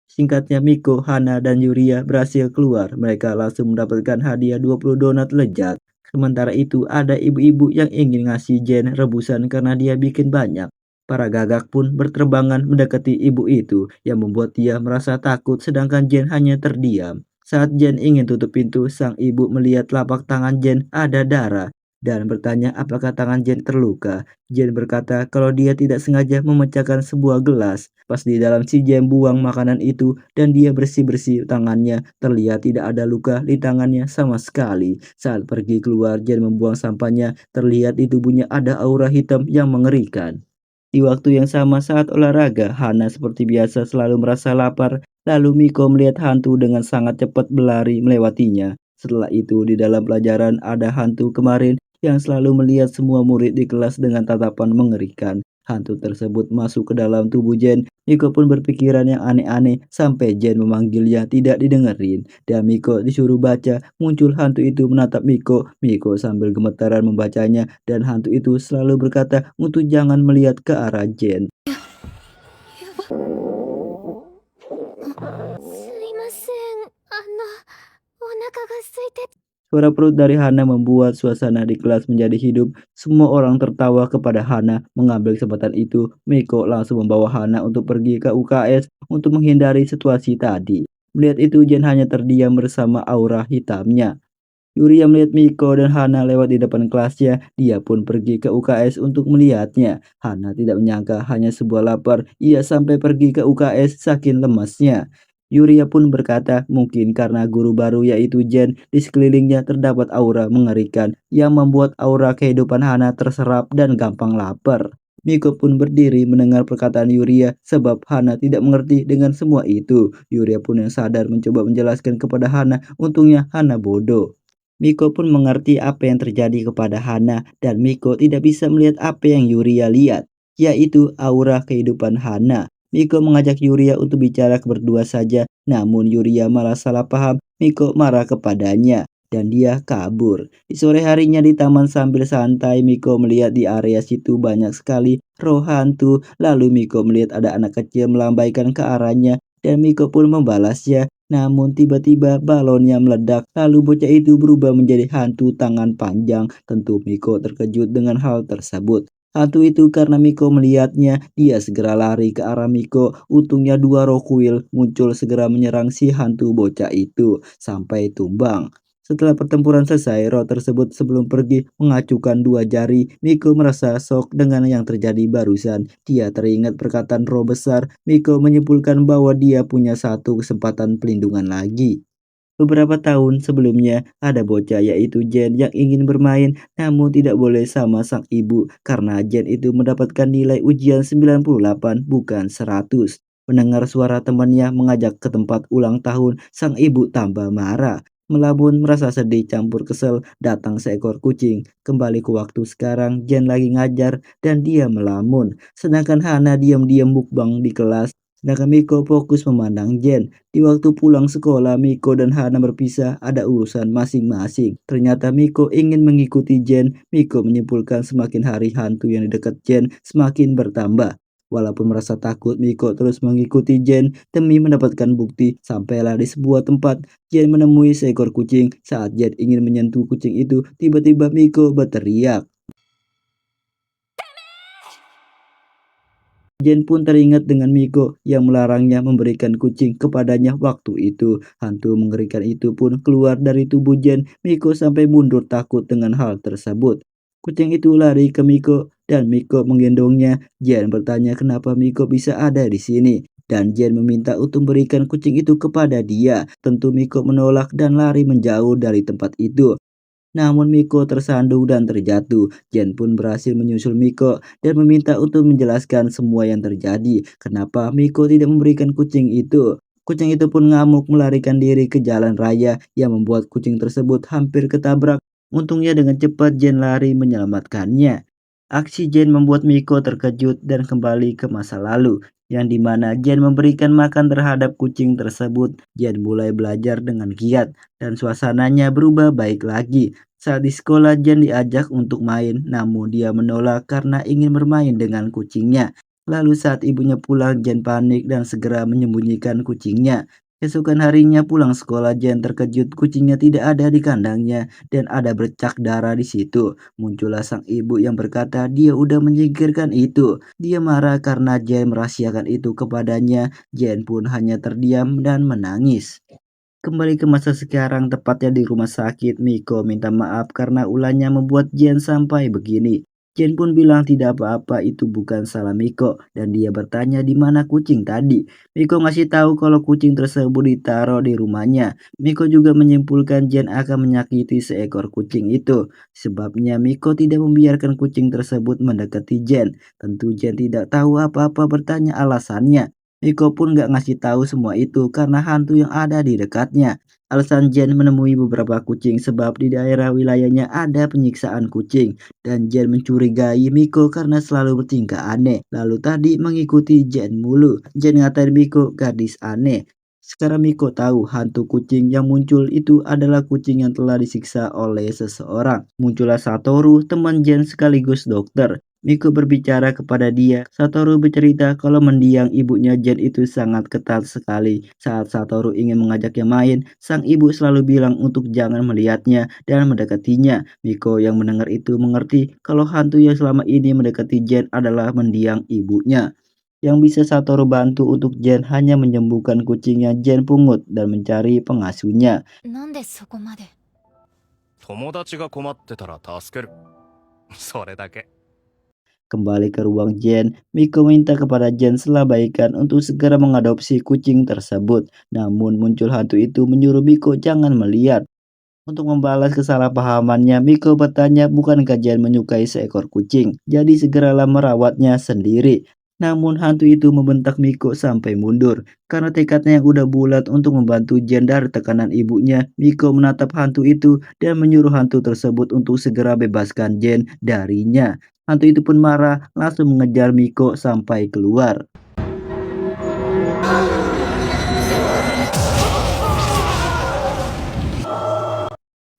Singkatnya Miko, Hana, dan Yuria berhasil keluar. Mereka langsung mendapatkan hadiah 20 donat lezat. Sementara itu ada ibu-ibu yang ingin ngasih Jen rebusan karena dia bikin banyak. Para gagak pun berterbangan mendekati ibu itu yang membuat dia merasa takut sedangkan Jen hanya terdiam. Saat Jen ingin tutup pintu, sang ibu melihat telapak tangan Jen ada darah dan bertanya apakah tangan Jen terluka. Jen berkata kalau dia tidak sengaja memecahkan sebuah gelas. Pas di dalam si Jen buang makanan itu dan dia bersih-bersih tangannya, terlihat tidak ada luka di tangannya sama sekali. Saat pergi keluar, Jen membuang sampahnya, terlihat di tubuhnya ada aura hitam yang mengerikan. Di waktu yang sama saat olahraga, Hana seperti biasa selalu merasa lapar. Lalu Miko melihat hantu dengan sangat cepat berlari melewatinya. Setelah itu di dalam pelajaran ada hantu kemarin yang selalu melihat semua murid di kelas dengan tatapan mengerikan. Hantu tersebut masuk ke dalam tubuh Jen. Miko pun berpikiran yang aneh-aneh sampai Jen memanggilnya tidak didengerin. Dan Miko disuruh baca, muncul hantu itu menatap Miko. Miko sambil gemetaran membacanya dan hantu itu selalu berkata untuk jangan melihat ke arah Jen. すいません。お腹が空いて。 Suara perut dari Hana membuat suasana di kelas menjadi hidup. Semua orang tertawa kepada Hana. Mengambil kesempatan itu, Miko langsung membawa Hana untuk pergi ke UKS untuk menghindari situasi tadi. Melihat itu, Jen hanya terdiam bersama aura hitamnya. Yuria melihat Miko dan Hana lewat di depan kelasnya. Dia pun pergi ke UKS untuk melihatnya. Hana tidak menyangka hanya sebuah lapar. Ia sampai pergi ke UKS saking lemasnya. Yuria pun berkata mungkin karena guru baru yaitu Jen di sekelilingnya terdapat aura mengerikan yang membuat aura kehidupan Hana terserap dan gampang lapar. Miko pun berdiri mendengar perkataan Yuria sebab Hana tidak mengerti dengan semua itu. Yuria pun yang sadar mencoba menjelaskan kepada Hana, untungnya Hana bodoh. Miko pun mengerti apa yang terjadi kepada Hana dan Miko tidak bisa melihat apa yang Yuria lihat, yaitu aura kehidupan Hana. Miko mengajak Yuria untuk bicara berdua saja, namun Yuria malah salah paham. Miko marah kepadanya dan dia kabur. Di sore harinya di taman sambil santai, Miko melihat di area situ banyak sekali roh hantu. Lalu Miko melihat ada anak kecil melambaikan ke arahnya dan Miko pun membalasnya. Namun tiba-tiba balonnya meledak, lalu bocah itu berubah menjadi hantu tangan panjang. Tentu Miko terkejut dengan hal tersebut. Hantu itu karena Miko melihatnya, dia segera lari ke arah Miko. Untungnya dua roh kuil muncul segera menyerang si hantu bocah itu sampai tumbang. Setelah pertempuran selesai, roh tersebut sebelum pergi mengacukan dua jari. Miko merasa shock dengan yang terjadi barusan. Dia teringat perkataan roh besar. Miko menyimpulkan bahwa dia punya satu kesempatan pelindungan lagi. Beberapa tahun sebelumnya, ada bocah yaitu Jen yang ingin bermain namun tidak boleh sama sang ibu karena Jen itu mendapatkan nilai ujian 98 bukan 100. Mendengar suara temannya mengajak ke tempat ulang tahun, sang ibu tambah marah. Melamun merasa sedih campur kesel, datang seekor kucing. Kembali ke waktu sekarang, Jen lagi ngajar dan dia melamun. Sedangkan Hana diam-diam mukbang di kelas. Sedangkan Miko fokus memandang Jen. Di waktu pulang sekolah, Miko dan Hana berpisah, ada urusan masing-masing. Ternyata Miko ingin mengikuti Jen. Miko menyimpulkan semakin hari hantu yang di dekat Jen semakin bertambah. Walaupun merasa takut, Miko terus mengikuti Jen demi mendapatkan bukti. Sampailah di sebuah tempat, Jen menemui seekor kucing. Saat Jen ingin menyentuh kucing itu, tiba-tiba Miko berteriak. Jen pun teringat dengan Miko yang melarangnya memberikan kucing kepadanya waktu itu. Hantu mengerikan itu pun keluar dari tubuh Jen. Miko sampai mundur takut dengan hal tersebut. Kucing itu lari ke Miko dan Miko menggendongnya. Jen bertanya kenapa Miko bisa ada di sini. dan Jen meminta untuk berikan kucing itu kepada dia. Tentu Miko menolak dan lari menjauh dari tempat itu. Namun Miko tersandung dan terjatuh. Jen pun berhasil menyusul Miko dan meminta untuk menjelaskan semua yang terjadi. Kenapa Miko tidak memberikan kucing itu? Kucing itu pun ngamuk melarikan diri ke jalan raya yang membuat kucing tersebut hampir ketabrak. Untungnya dengan cepat Jen lari menyelamatkannya. Aksi Jen membuat Miko terkejut dan kembali ke masa lalu, yang dimana Jen memberikan makan terhadap kucing tersebut. Jen mulai belajar dengan giat dan suasananya berubah baik lagi. Saat di sekolah Jen diajak untuk main, namun dia menolak karena ingin bermain dengan kucingnya. Lalu saat ibunya pulang, Jen panik dan segera menyembunyikan kucingnya. Keesokan harinya pulang sekolah, Jen terkejut kucingnya tidak ada di kandangnya dan ada bercak darah di situ. Muncullah sang ibu yang berkata dia udah menyingkirkan itu. Dia marah karena Jen merahasiakan itu kepadanya. Jen pun hanya terdiam dan menangis. Kembali ke masa sekarang, tepatnya di rumah sakit, Miko minta maaf karena ulahnya membuat Jen sampai begini. Jen pun bilang tidak apa-apa, itu bukan salah Miko, dan dia bertanya di mana kucing tadi. Miko ngasih tahu kalau kucing tersebut ditaruh di rumahnya. Miko juga menyimpulkan Jen akan menyakiti seekor kucing itu. Sebabnya Miko tidak membiarkan kucing tersebut mendekati Jen. Tentu Jen tidak tahu apa-apa, bertanya alasannya. Miko pun gak ngasih tahu semua itu karena hantu yang ada di dekatnya. Alasan Jen menemui beberapa kucing sebab di daerah wilayahnya ada penyiksaan kucing dan Jen mencurigai Miko karena selalu bertingkah aneh. Lalu tadi mengikuti Jen mulu. Jen ngatain Miko gadis aneh. Sekarang Miko tahu hantu kucing yang muncul itu adalah kucing yang telah disiksa oleh seseorang. Muncullah Satoru, teman Jen sekaligus dokter. Miko berbicara kepada dia. Satoru bercerita kalau mendiang ibunya Jen itu sangat ketat sekali. Saat Satoru ingin mengajaknya main, sang ibu selalu bilang untuk jangan melihatnya dan mendekatinya. Miko yang mendengar itu mengerti kalau hantu yang selama ini mendekati Jen adalah mendiang ibunya. Yang bisa Satoru bantu untuk Jen hanya menyembuhkan kucingnya Jen pungut dan mencari pengasuhnya. なんでそこまで。友達が困ってたら助ける。それだけ。 Kembali ke ruang Jen, Miko minta kepada Jen selabaikan untuk segera mengadopsi kucing tersebut. Namun muncul hantu itu menyuruh Miko jangan melihat. Untuk membalas kesalahpahamannya, Miko bertanya bukankah Jen menyukai seekor kucing, jadi segeralah merawatnya sendiri. Namun hantu itu membentak Miko sampai mundur. Karena tekadnya yang udah bulat untuk membantu Jen dari tekanan ibunya, Miko menatap hantu itu dan menyuruh hantu tersebut untuk segera bebaskan Jen darinya. Hantu itu pun marah, langsung mengejar Miko sampai keluar.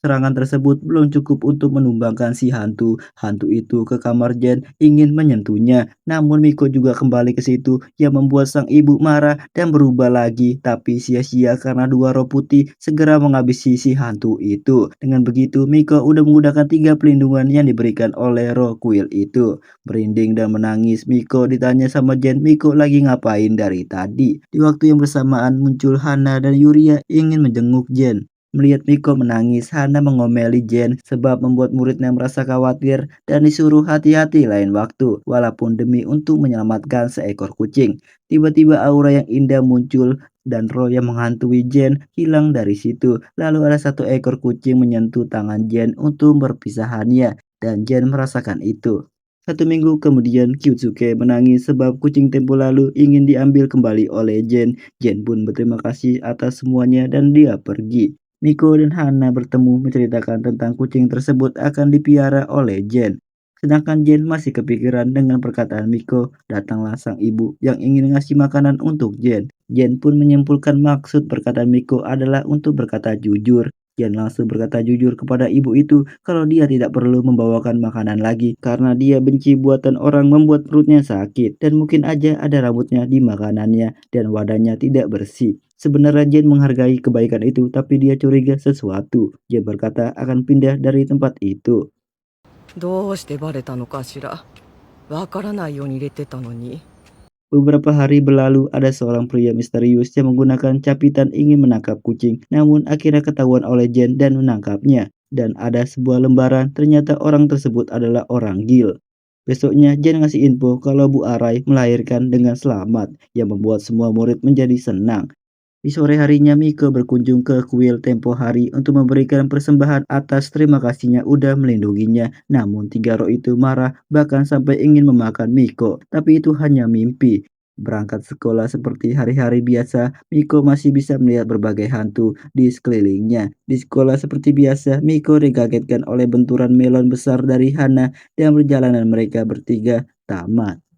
Serangan tersebut belum cukup untuk menumbangkan si hantu. Hantu itu ke kamar Jen ingin menyentuhnya. Namun Miko juga kembali ke situ yang membuat sang ibu marah dan berubah lagi. Tapi sia-sia karena dua roh putih segera menghabisi si hantu itu. Dengan begitu Miko udah menggunakan 3 pelindungan yang diberikan oleh roh kuil itu. Merinding dan menangis, Miko ditanya sama Jen Miko lagi ngapain dari tadi. Di waktu yang bersamaan muncul Hana dan Yuria ingin menjenguk Jen. Melihat Miko menangis, Hana mengomeli Jen sebab membuat muridnya merasa khawatir dan disuruh hati-hati lain waktu, walaupun demi untuk menyelamatkan seekor kucing. Tiba-tiba aura yang indah muncul dan roh yang menghantui Jen hilang dari situ. Lalu ada satu ekor kucing menyentuh tangan Jen untuk perpisahannya dan Jen merasakan itu. 1 minggu kemudian, Kyutsuke menangis sebab kucing tempo lalu ingin diambil kembali oleh Jen. Jen pun berterima kasih atas semuanya dan dia pergi. Miko dan Hana bertemu menceritakan tentang kucing tersebut akan dipiara oleh Jen. Sedangkan Jen masih kepikiran dengan perkataan Miko, datanglah sang ibu yang ingin ngasih makanan untuk Jen. Jen pun menyimpulkan maksud perkataan Miko adalah untuk berkata jujur. Jen langsung berkata jujur kepada ibu itu kalau dia tidak perlu membawakan makanan lagi karena dia benci buatan orang membuat perutnya sakit dan mungkin aja ada rambutnya di makanannya dan wadahnya tidak bersih. Sebenarnya Jen menghargai kebaikan itu tapi dia curiga sesuatu. Jen berkata akan pindah dari tempat itu. どうしてバレたのかしら。わからないように入れてたのに。 Beberapa hari berlalu, ada seorang pria misterius yang menggunakan capitan ingin menangkap kucing, namun akhirnya ketahuan oleh Jen dan menangkapnya. Dan ada sebuah lembaran, ternyata orang tersebut adalah orang Gil. Besoknya Jen ngasih info kalau Bu Arai melahirkan dengan selamat, yang membuat semua murid menjadi senang. Di sore harinya Miko berkunjung ke kuil tempo hari untuk memberikan persembahan atas terima kasihnya udah melindunginya. Namun tiga roh itu marah bahkan sampai ingin memakan Miko. Tapi itu hanya mimpi. Berangkat sekolah seperti hari-hari biasa, Miko masih bisa melihat berbagai hantu di sekelilingnya. Di sekolah seperti biasa, Miko dikagetkan oleh benturan melon besar dari Hana dan perjalanan mereka bertiga tamat.